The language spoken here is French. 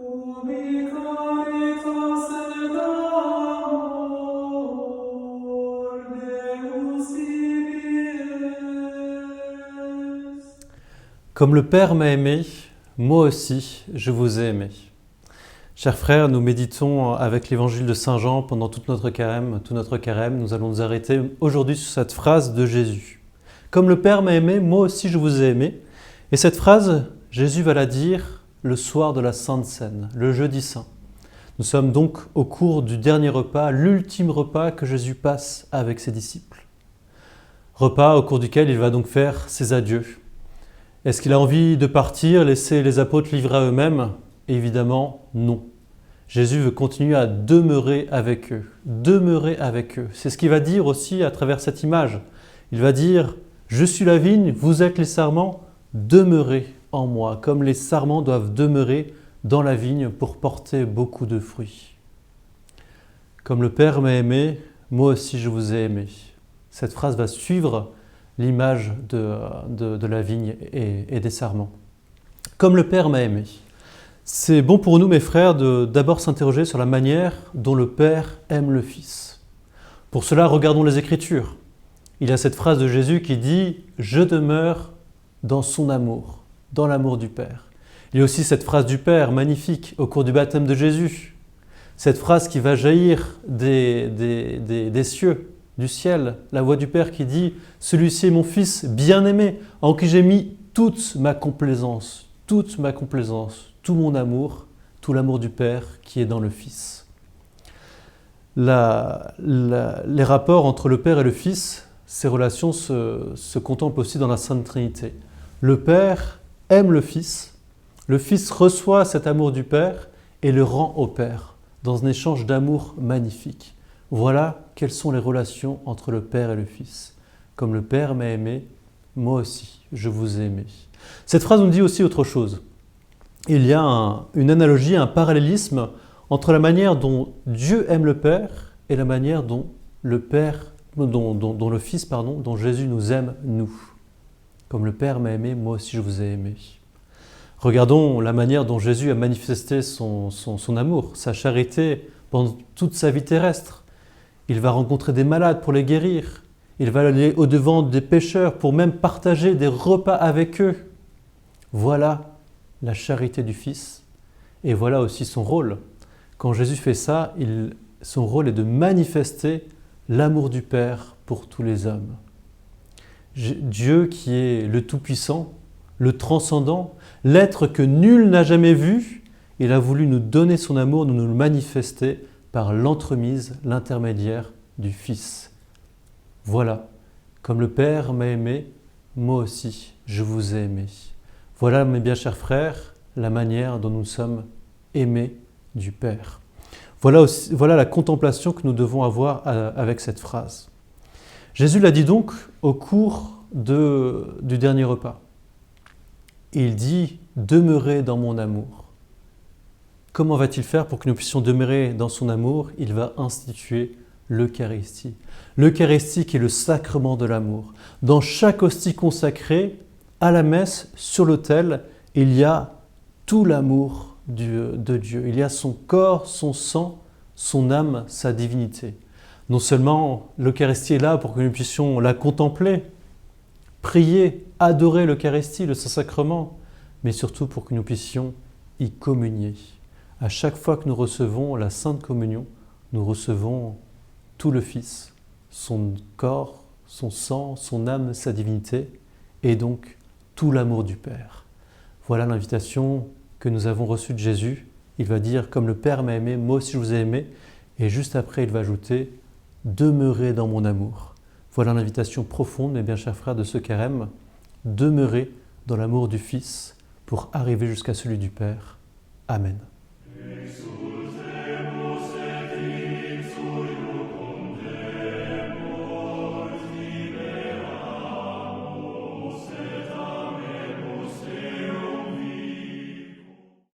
Ubi caritas et amor Deus vivies. Comme le Père m'a aimé, moi aussi je vous ai aimé. Chers frères, nous méditons avec l'évangile de Saint Jean pendant tout notre carême. Nous allons nous arrêter aujourd'hui sur cette phrase de Jésus. Comme le Père m'a aimé, moi aussi je vous ai aimé. Et cette phrase, Jésus va la dire le soir de la Sainte Seine, le jeudi saint. Nous sommes donc au cours du dernier repas, l'ultime repas que Jésus passe avec ses disciples. Repas au cours duquel il va donc faire ses adieux. Est-ce qu'il a envie de partir, laisser les apôtres livrés à eux-mêmes ? Évidemment, non. Jésus veut continuer à demeurer avec eux. Demeurer avec eux. C'est ce qu'il va dire aussi à travers cette image. Il va dire « Je suis la vigne, vous êtes les sarments, demeurez en moi », comme les sarments doivent demeurer dans la vigne pour porter beaucoup de fruits. Comme le Père m'a aimé, moi aussi je vous ai aimé. Cette phrase va suivre l'image de la vigne et des sarments. Comme le Père m'a aimé. C'est bon pour nous, mes frères, de d'abord s'interroger sur la manière dont le Père aime le Fils. Pour cela, regardons les Écritures. Il y a cette phrase de Jésus qui dit « Je demeure dans son amour, dans l'amour du Père ». Il y a aussi cette phrase du Père, magnifique, au cours du baptême de Jésus. Cette phrase qui va jaillir des cieux, du ciel, la voix du Père qui dit « Celui-ci est mon Fils bien-aimé, en qui j'ai mis toute ma complaisance, tout mon amour, tout l'amour du Père qui est dans le Fils. » Les rapports entre le Père et le Fils, ces relations se contemplent aussi dans la Sainte Trinité. Le Père aime le Fils reçoit cet amour du Père et le rend au Père, dans un échange d'amour magnifique. Voilà quelles sont les relations entre le Père et le Fils. Comme le Père m'a aimé, moi aussi je vous ai aimé. Cette phrase nous dit aussi autre chose. Il y a une analogie, un parallélisme entre la manière dont Dieu aime le Père et la manière dont le Fils, dont Jésus nous aime, nous. Comme le Père m'a aimé, moi aussi je vous ai aimé. Regardons la manière dont Jésus a manifesté son amour, sa charité pendant toute sa vie terrestre. Il va rencontrer des malades pour les guérir. Il va aller au-devant des pécheurs pour même partager des repas avec eux. Voilà la charité du Fils. Et voilà aussi son rôle. Quand Jésus fait ça, son rôle est de manifester l'amour du Père pour tous les hommes. Dieu qui est le Tout-Puissant, le Transcendant, l'être que nul n'a jamais vu, il a voulu nous donner son amour, nous le manifester par l'entremise, l'intermédiaire du Fils. Voilà, comme le Père m'a aimé, moi aussi je vous ai aimé. Voilà, mes bien chers frères, la manière dont nous sommes aimés du Père. Voilà la contemplation que nous devons avoir avec cette phrase. Jésus l'a dit donc au cours du dernier repas. Il dit « Demeurez dans mon amour ». Comment va-t-il faire pour que nous puissions demeurer dans son amour ? Il va instituer l'Eucharistie. L'Eucharistie qui est le sacrement de l'amour. Dans chaque hostie consacrée, à la messe, sur l'autel, il y a tout l'amour de Dieu. Il y a son corps, son sang, son âme, sa divinité. Non seulement l'Eucharistie est là pour que nous puissions la contempler, prier, adorer l'Eucharistie, le Saint-Sacrement, mais surtout pour que nous puissions y communier. À chaque fois que nous recevons la Sainte Communion, nous recevons tout le Fils, son corps, son sang, son âme, sa divinité, et donc tout l'amour du Père. Voilà l'invitation que nous avons reçue de Jésus. Il va dire « Comme le Père m'a aimé, moi aussi je vous ai aimé ». Et juste après, il va ajouter « Demeurez dans mon amour ». Voilà l'invitation profonde, mes bien chers frères, de ce carême. Demeurez dans l'amour du Fils pour arriver jusqu'à celui du Père. Amen. Jesus.